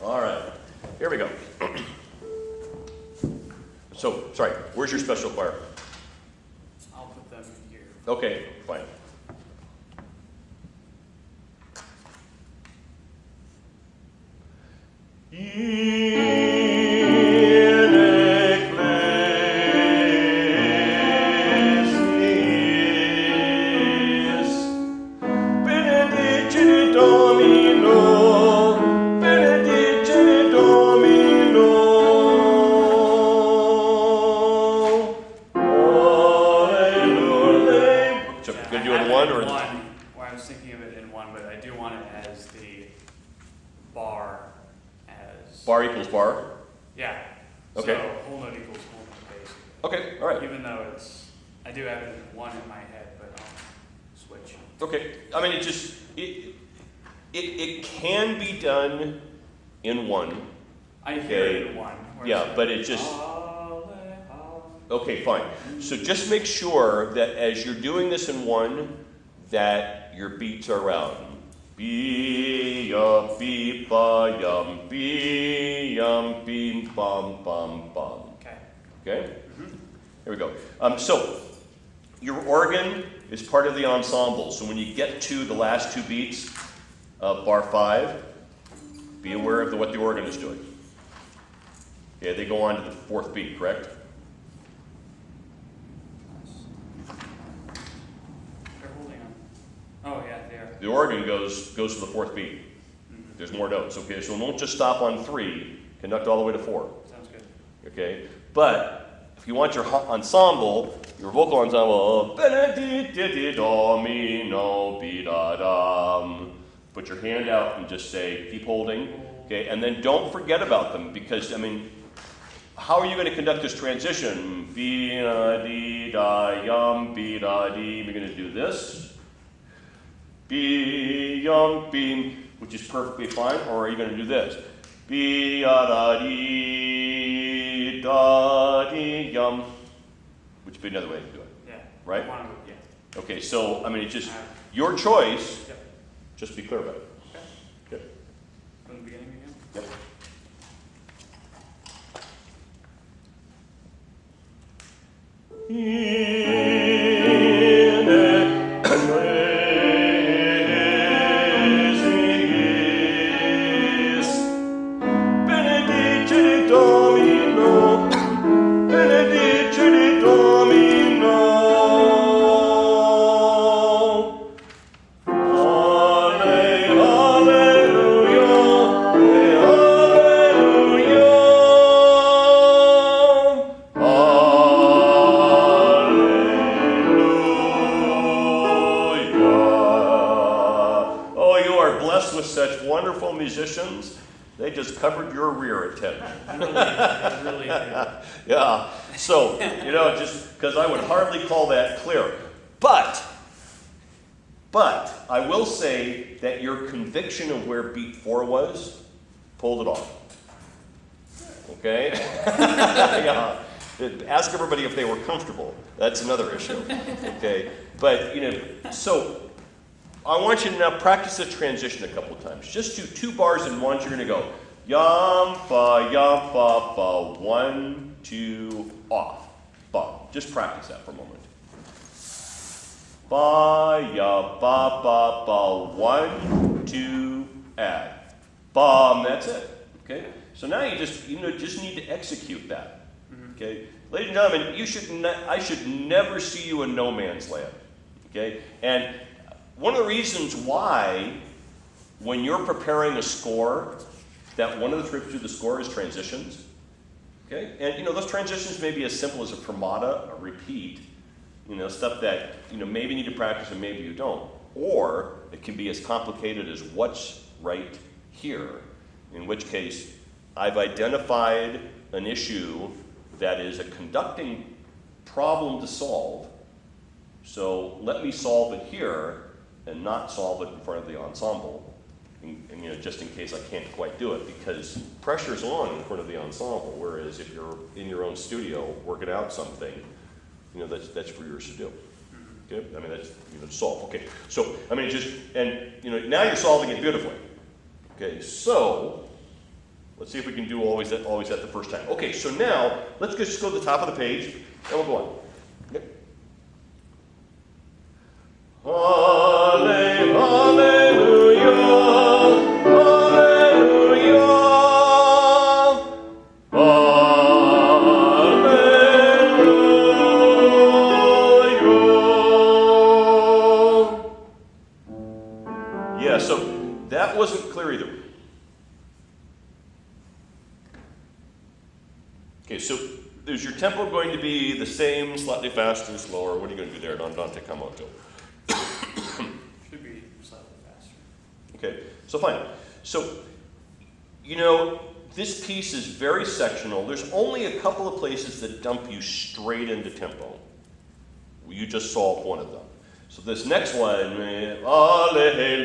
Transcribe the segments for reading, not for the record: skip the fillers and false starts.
All right, here we go. So, sorry, where's your special choir? I'll put them here. Okay, fine. Bar equals bar? Yeah. Okay. So whole note equals whole note, basically. Okay, all right. Even though I do have it in one in my head, but I'll switch. Okay, I mean, it can be done in one. I hear it in one. Yeah, but it just, okay, fine. So just make sure that as you're doing this in one, that your beats are round. Be ya beep ba yum beam bum bum bum. Okay. Okay? Here we go. So your organ is part of the ensemble. So when you get to the last two beats of bar 5, be aware of what the organ is doing. Okay, they go on to the fourth beat, correct? They're holding on. Oh yeah, they are. The organ goes to the fourth beat. There's more notes, okay? So it won't just stop on 3, conduct all the way to 4. Sounds good. Okay? But if you want your ensemble, your vocal ensemble, put your hand out and just say, keep holding. Okay? And then don't forget about them because, I mean, how are you going to conduct this transition? Be-da-dee-da-yum, be-da-dee. We're going to do this. Be-yum, beam, which is perfectly fine. Or are you going to do this? Be-da-dee-da-dee-yum, which would be another way to do it. Yeah. Right? Yeah. Okay, so, I mean, it's just your choice. Yep. Just be clear about it. Okay. Okay. From the beginning again? Yep. Musicians, they just covered your rear at 10. Really did. Yeah, so, just because I would hardly call that clear. But I will say that your conviction of where beat 4 was, pulled it off. Okay? Yeah. Ask everybody if they were comfortable. That's another issue. Okay? But, so I want you to now practice the transition a couple of times. Just do 2 bars in one. You're going to go yum, fa, 1, 2, off. Ba. Just practice that for a moment. Ba, ya, ba, 1, 2, add. Bum, that's it. Okay? So now you just need to execute that. Okay? Ladies and gentlemen, I should never see you in no man's land. Okay? And one of the reasons why, when you're preparing a score, that one of the tricks to the score is transitions. Okay? And those transitions may be as simple as a fermata, a repeat, stuff that maybe you need to practice and maybe you don't. Or it can be as complicated as what's right here, in which case I've identified an issue that is a conducting problem to solve. So let me solve it here and not solve it in front of the ensemble, and just in case I can't quite do it, because pressure's on in front of the ensemble, whereas if you're in your own studio working out something, that's for yours to do. Okay? I mean, that's, solve. Okay, so, I mean, now you're solving it beautifully. Okay, so, Let's see if we can do always that the first time. Okay, so now let's just go to the top of the page and we'll go on. Okay. Hallelujah, hallelujah, hallelujah. Yeah, so that wasn't clear either. Okay, so is your tempo going to be the same, slightly faster, slower? What are you going to do there, Dante Camoto? Should be slightly faster. Okay, so fine. So, you know, this piece is very sectional. There's only a couple of places that dump you straight into tempo. You just solved one of them. So this next one, Alleluia.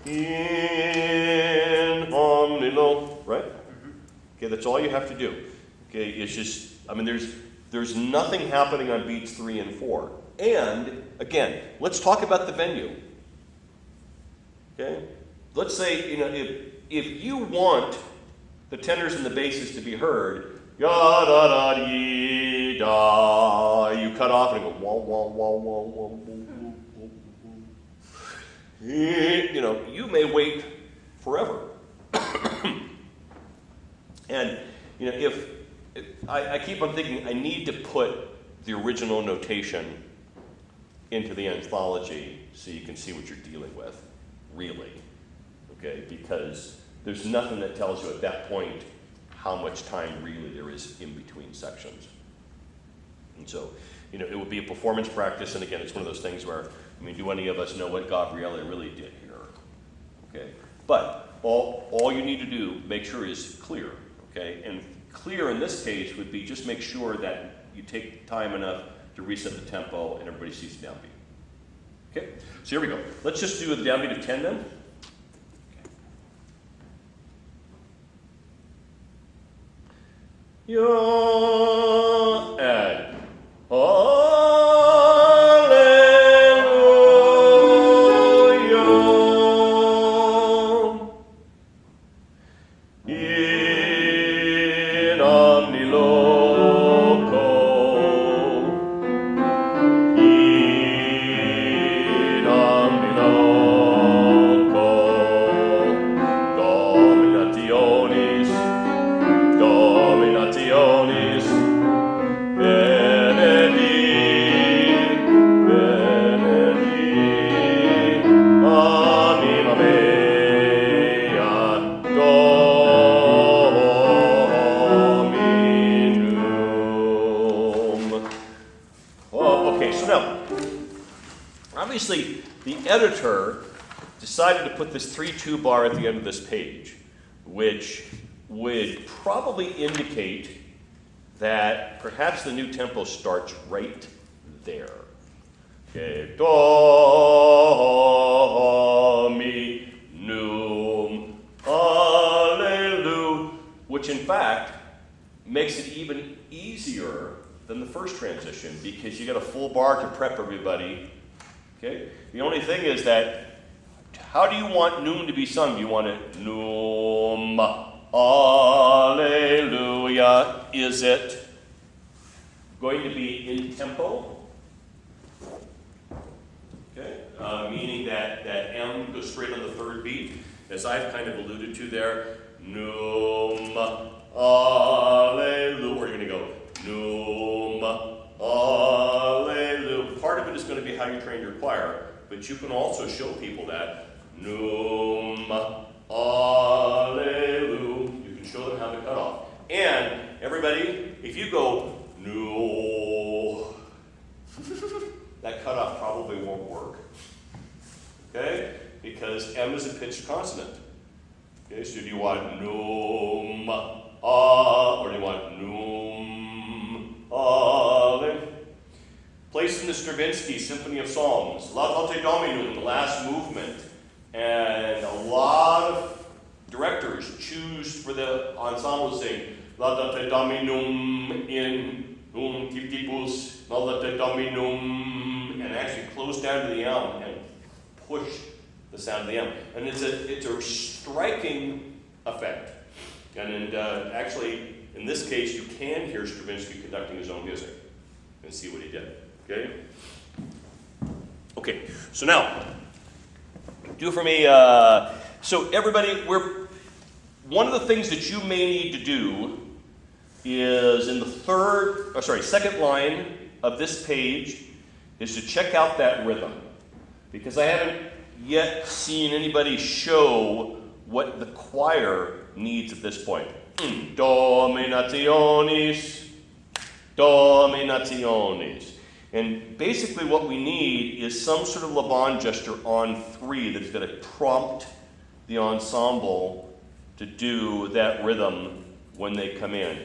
In omnilo, right? Okay, that's all you have to do. Okay, it's just, I mean, there's nothing happening on beats 3 and 4. And again, let's talk about the venue. Okay, let's say, you know, if you want the tenors and the basses to be heard, ya da da dee da, you cut off and go wah wah wah wah wah wah. You know, you may wait forever. And, you know, if I keep on thinking I need to put the original notation into the anthology so you can see what you're dealing with, really. Okay, because there's nothing that tells you at that point how much time really there is in between sections. And so, you know, it would be a performance practice, and again, it's one of those things where, I mean, do any of us know what Gabriele really did here? Okay, but all you need to do, make sure, is clear. Okay, and clear in this case would be just make sure that you take time enough to reset the tempo and everybody sees the downbeat. Okay, so here we go. Let's just do the downbeat of 10 then. Yo, and hallelujah. In omni loco. In omni loco. Dominationis. Dominationis, benedit, benedit, anima mea, Dominum. Oh, okay, so now, obviously, the editor decided to put this 3-2 bar at the end of this page, which would probably indicate that perhaps the new tempo starts right there. Okay, Dominum, Alleluia, which in fact makes it even easier than the first transition because you got a full bar to prep everybody. Okay, the only thing is that how do you want Num to be sung? Do you want it Num? Alleluia. Is it going to be in tempo? Okay, meaning that M goes straight on the third beat, as I've kind of alluded to there. Num, alleluia. We're going to go Num, alleluia. Part of it is going to be how you train your choir, but you can also show people that Num, alleluia. Show them how to cut off. And everybody, if you go no, that cutoff probably won't work. Okay? Because M is a pitched consonant. Okay, so do you want num, or do you want num, placed in the Stravinsky Symphony of Songs, Laudate Dominum, the last movement, and a lot of directors choose for the ensemble to sing Laudate Dominum in tipus Laudate Dominum, and actually close down to the M and push the sound of the M. And it's a striking effect. And actually, in this case, you can hear Stravinsky conducting his own music and see what he did. Okay? Okay, so now, do for me, so everybody, one of the things that you may need to do is in the second line of this page is to check out that rhythm. Because I haven't yet seen anybody show what the choir needs at this point. Dominationis, dominationis. And basically what we need is some sort of Laban gesture on 3 that's going to prompt the ensemble to do that rhythm when they come in.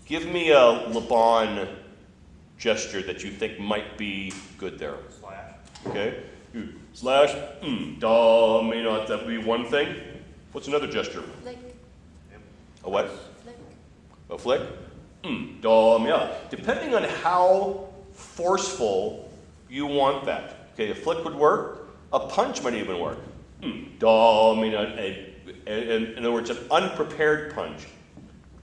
Give me a Laban gesture that you think might be good there. Slash. Okay? Slash, dominant, that would be one thing. What's another gesture? Flick. A what? Flick. A flick? Yeah. Depending on how forceful you want that. Okay, a flick would work. A punch might even work. Dominant. In other words, an unprepared punch.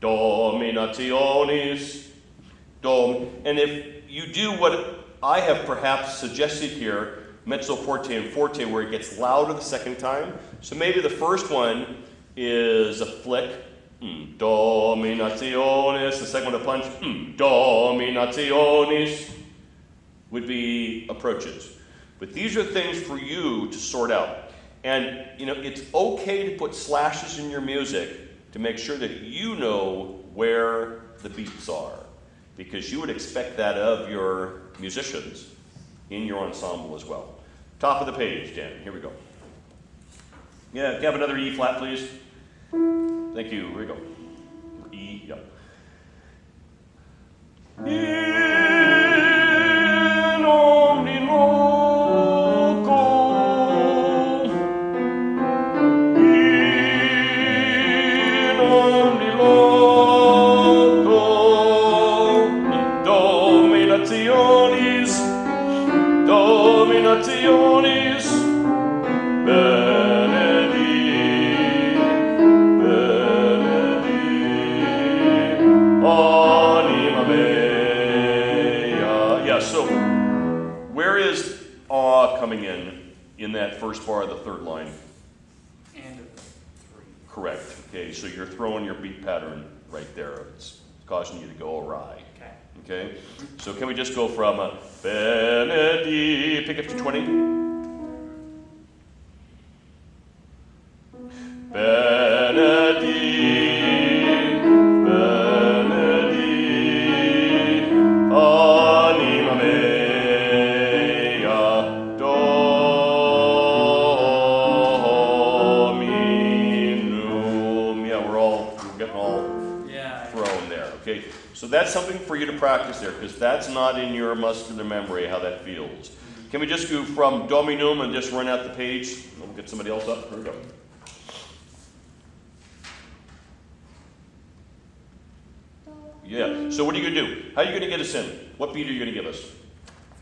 Dominationis. And if you do what I have perhaps suggested here, mezzo forte and forte, where it gets louder the second time. So maybe the first one is a flick. Dominationis. The second one a punch. Dominationis would be approaches. But these are things for you to sort out. And it's okay to put slashes in your music to make sure that you know where the beats are, because you would expect that of your musicians in your ensemble as well. Top of the page, Dan. Here we go. Yeah, can I have another E flat, please? Thank you. Here we go. E, yep. In omni loco, in omni loco, dominationis, dominationis, benedi, anima mea. Yeah, so where is coming in that first bar of the third line? And of 3. Correct. Okay, so you're throwing your beat pattern right there. It's causing you to go awry. Okay. Okay, so can we just go from benedi, pick up to 20? Benedi, benedi, anima mea, dominum. Yeah, we're getting all Yeah. thrown there, okay? So that's something for you to practice there, because that's not in your muscular memory how that feels. Can we just go from dominum and just run out the page? We'll get somebody else up. Here we go. Yeah, so what are you going to do? How are you going to get us in? What beat are you going to give us?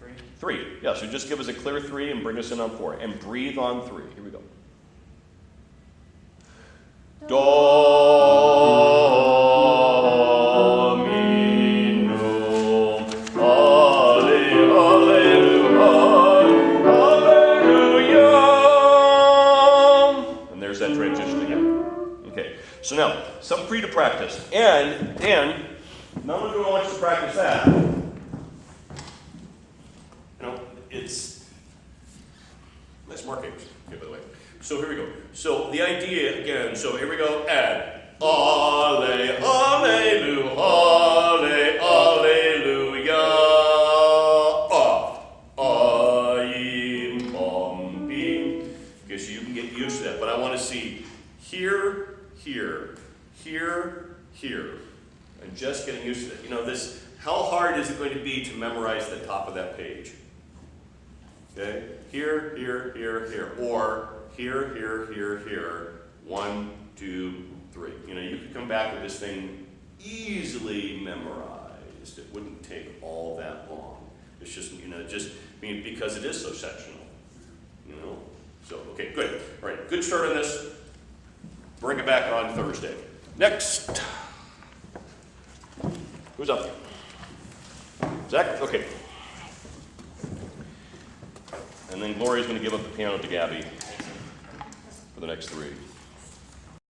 3. 3. Yeah, so just give us a clear 3 and bring us in on 4. And breathe on 3. Here we go. Dominum. Hallelujah. And there's that transition again. Okay, so now, something for you to practice. And not only do I want you to practice that, it's nice markings, okay, by the way. So here we go. So the idea, again, so here we go, add. Ale, alleluia, ale, alleluia, aim, bom, bim. Okay, so you can get used to that, but I want to see here, here, here, here. And just getting used to it. This, how hard is it going to be to memorize the top of that page? Okay? Here, here, here, here. Or here, here, here, here. 1, 2, 3. You could come back with this thing easily memorized. It wouldn't take all that long. It's just, because it is so sectional. Still, okay, good. All right, good start on this. Bring it back on Thursday. Next. Who's up? Zach? Okay. And then Gloria's going to give up the piano to Gabby for the next 3.